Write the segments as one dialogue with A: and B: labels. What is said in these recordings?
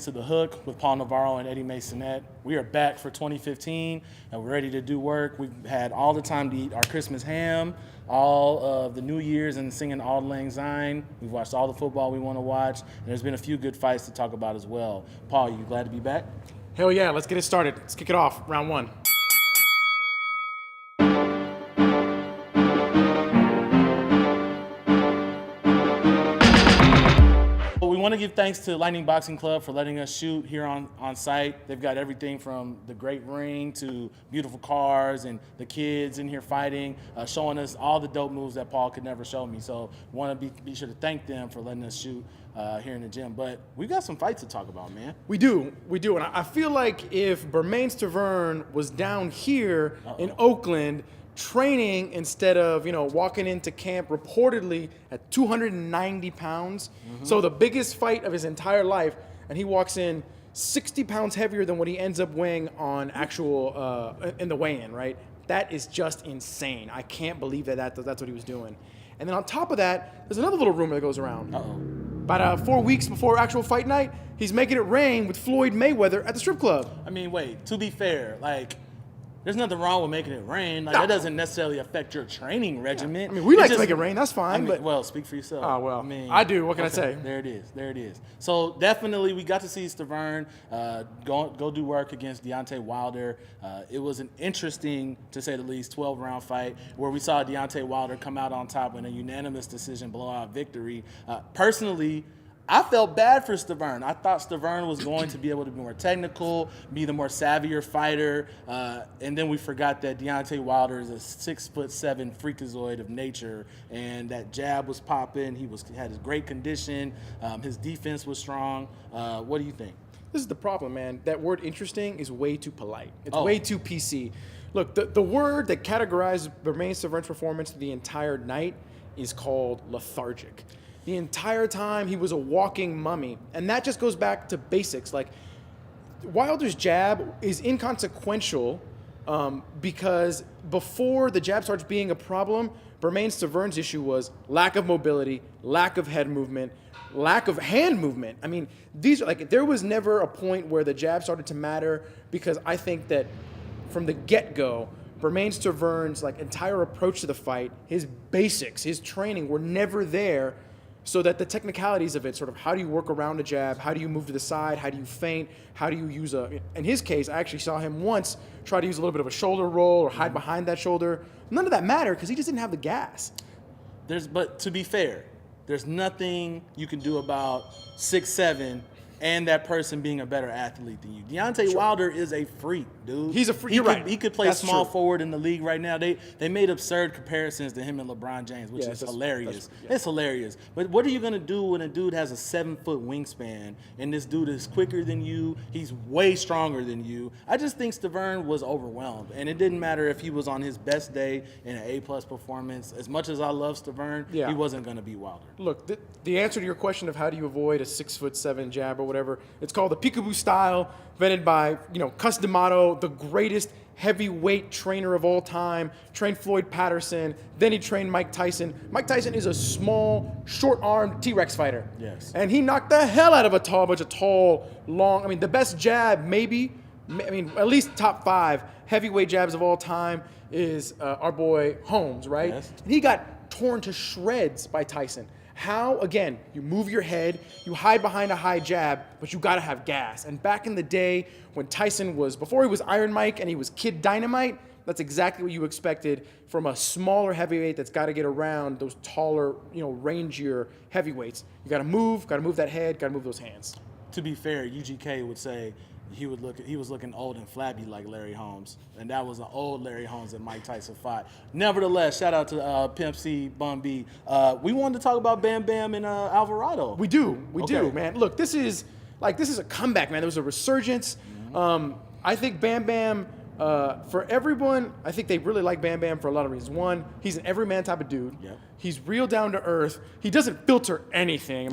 A: to The Hook with Paul Navarro and Eddie Masonette. We are back for 2015, and we're ready to do work. We've had all the time to eat our Christmas ham, all of the New Year's, and singing Auld Lang Syne. We've watched all the football we want to watch, and there's been a few good fights to talk about as well. Paul, you glad to be back?
B: Hell yeah, let's get it started. Let's kick it off, round one.
A: We want to give thanks to Lightning Boxing Club for letting us shoot here on site. They've got everything from the great ring to beautiful cars and the kids in here fighting, showing us all the dope moves that Paul could never show me. So want to be sure to thank them for letting us shoot here in the gym. But we got some fights to talk about, man.
B: We do. And I feel like if Bermane Stiverne was down here in Oakland, training instead of, walking into camp reportedly at 290 pounds. So the biggest fight of his entire life, and he walks in 60 pounds heavier than what he ends up weighing on actual, in the weigh-in, right? That is just insane. I can't believe that's what he was doing. And then on top of that, there's another little rumor that goes around. About 4 weeks before actual fight night, he's making it rain with Floyd Mayweather at the strip club.
A: I mean, wait, to be fair, there's nothing wrong with making it rain. That doesn't necessarily affect your training regimen.
B: Yeah. I mean, we like to make it rain. That's fine. But
A: well, speak for yourself.
B: Oh, well, I do. What can I say?
A: There it is. So definitely we got to see Stiverne go do work against Deontay Wilder. It was an interesting, to say the least, 12-round fight where we saw Deontay Wilder come out on top in a unanimous decision blowout victory. Personally, I felt bad for Stiverne. I thought Stiverne was going to be able to be more technical, be the more savvier fighter, and then we forgot that Deontay Wilder is a 6'7" freakazoid of nature, and that jab was popping. He had his great condition. His defense was strong. What do you think?
B: This is the problem, man. That word "interesting" is way too polite. It's way too PC. Look, the word that categorizes Bermane Stiverne's performance the entire night is called lethargic. The entire time he was a walking mummy. And that just goes back to basics. Like, Wilder's jab is inconsequential because before the jab starts being a problem, Bermane Stiverne's issue was lack of mobility, lack of head movement, lack of hand movement. I mean, there was never a point where the jab started to matter, because I think that from the get-go, Bermane Stiverne's entire approach to the fight, his basics, his training were never there. So that the technicalities of it, sort of how do you work around a jab, how do you move to the side, how do you feint, how do you use in his case, I actually saw him once try to use a little bit of a shoulder roll or hide behind that shoulder. None of that mattered because he just didn't have the gas.
A: But to be fair, there's nothing you can do about 6'7" and that person being a better athlete than you. Deontay Wilder is a freak, dude.
B: He's a freak. You're right.
A: He could play small forward in the league right now. They made absurd comparisons to him and LeBron James, which is hilarious. It's hilarious. But what are you going to do when a dude has a 7-foot wingspan and this dude is quicker than you? He's way stronger than you. I just think Stiverne was overwhelmed, and it didn't matter if he was on his best day in an A+ performance. As much as I love Stiverne, he wasn't going to beat Wilder.
B: Look, the answer to your question of how do you avoid a 6'7" jab or whatever, it's called the peekaboo style, invented by, Cus D'Amato, the greatest heavyweight trainer of all time, trained Floyd Patterson, then he trained Mike Tyson. Mike Tyson is a small, short-armed T-Rex fighter.
A: Yes.
B: And he knocked the hell out of a bunch of tall, long, the best jab at least top 5 heavyweight jabs of all time is our boy Holmes, right?
A: Yes.
B: And he got torn to shreds by Tyson. How? Again, you move your head, you hide behind a high jab, but you gotta have gas. And back in the day when Tyson before he was Iron Mike and he was Kid Dynamite, that's exactly what you expected from a smaller heavyweight that's gotta get around those taller, rangier heavyweights. You gotta move that head, gotta move those hands.
A: To be fair, UGK would say he was looking old and flabby like Larry Holmes, and that was an old Larry Holmes that Mike Tyson fought. Nevertheless, shout out to Pimp C, Bun B. We wanted to talk about Bam Bam and Alvarado.
B: We do, man. Look, this is a comeback, man. There was a resurgence. I think Bam Bam, for everyone, I think they really like Bam Bam for a lot of reasons. One, he's an everyman type of dude.
A: Yep.
B: He's real down to earth. He doesn't filter anything.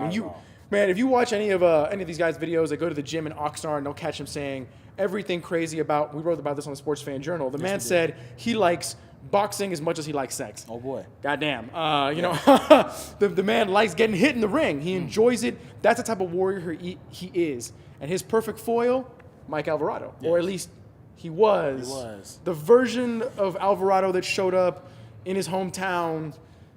B: Man, if you watch any of these guys' videos, they go to the gym in Oxnard and they'll catch him saying everything crazy we wrote about this on the Sports Fan Journal. The man said he likes boxing as much as he likes sex.
A: Oh boy.
B: Goddamn. The man likes getting hit in the ring. He enjoys it. That's the type of warrior he is. And his perfect foil, Mike Alvarado.
A: Yes.
B: Or at least he was.
A: He was.
B: The version of Alvarado that showed up in his hometown.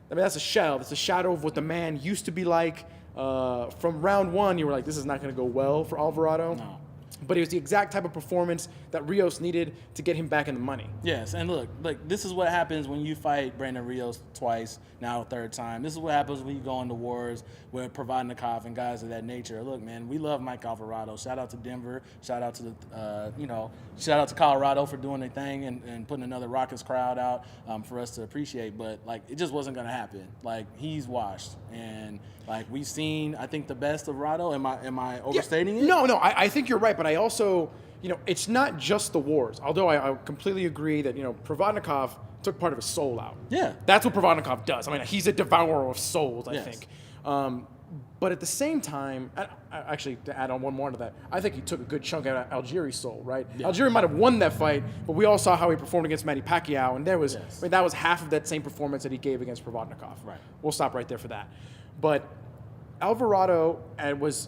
B: I mean, that's a shell. That's a shadow of what the man used to be like. From round one, you were like, this is not going to go well for Alvarado.
A: No.
B: But it was the exact type of performance that Rios needed to get him back in the money.
A: Yes, and look, this is what happens when you fight Brandon Rios twice, now a third time. This is what happens when you go into wars with Provodnikov and guys of that nature. Look, man, we love Mike Alvarado. Shout out to Denver. Shout out to shout out to Colorado for doing their thing and putting another Rockets crowd out for us to appreciate. But it just wasn't gonna happen. He's washed, and we've seen, I think, the best of Alvarado. Am I overstating it?
B: No, I think you're right, but I also, it's not just the wars. Although I completely agree that, Provodnikov took part of his soul out.
A: Yeah.
B: That's what Provodnikov does. I mean, he's a devourer of souls, I
A: Yes.
B: think. But at the same time, actually, to add on one more to that, I think he took a good chunk out of Algieri's soul, right?
A: Yeah.
B: Algieri might have won that fight, but we all saw how he performed against Manny Pacquiao, and that was half of that same performance that he gave against Provodnikov.
A: Right.
B: We'll stop right there for that. But Alvarado,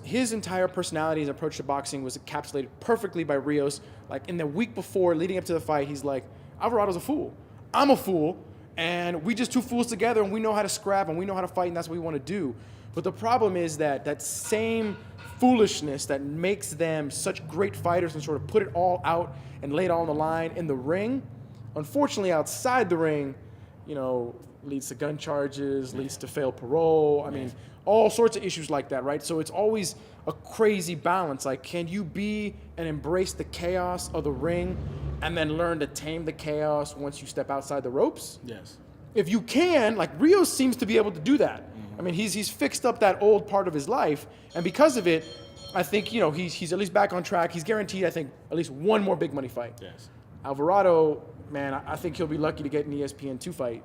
B: his entire personality, his approach to boxing was encapsulated perfectly by Rios. In the week before, leading up to the fight, he's like, Alvarado's a fool. I'm a fool, and we just two fools together, and we know how to scrap, and we know how to fight, and that's what we want to do. But the problem is that same foolishness that makes them such great fighters and sort of put it all out and lay it all on the line in the ring, unfortunately, outside the ring, leads to gun charges, leads to failed parole. I mean, all sorts of issues like that, right? So it's always a crazy balance. Can you be and embrace the chaos of the ring and then learn to tame the chaos once you step outside the ropes?
A: Yes.
B: If you can, Rios seems to be able to do that. I mean, he's fixed up that old part of his life, and because of it, I think, he's at least back on track. He's guaranteed, I think, at least one more big money fight.
A: Yes.
B: Alvarado, man, I think he'll be lucky to get an ESPN2 fight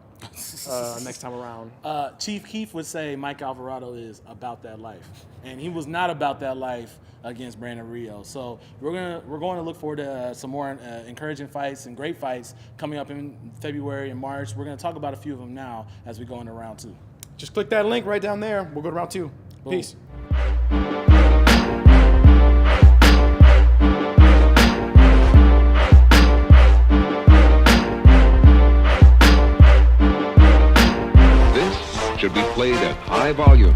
B: next time around.
A: Chief Keef would say Mike Alvarado is about that life, and he was not about that life against Brandon Rios. So we're going to look forward to some more encouraging fights and great fights coming up in February and March. We're going to talk about a few of them now as we go into round 2.
B: Just click that link right down there. We'll go to round 2.
A: Boom.
B: Peace.
C: This should be played at high volume.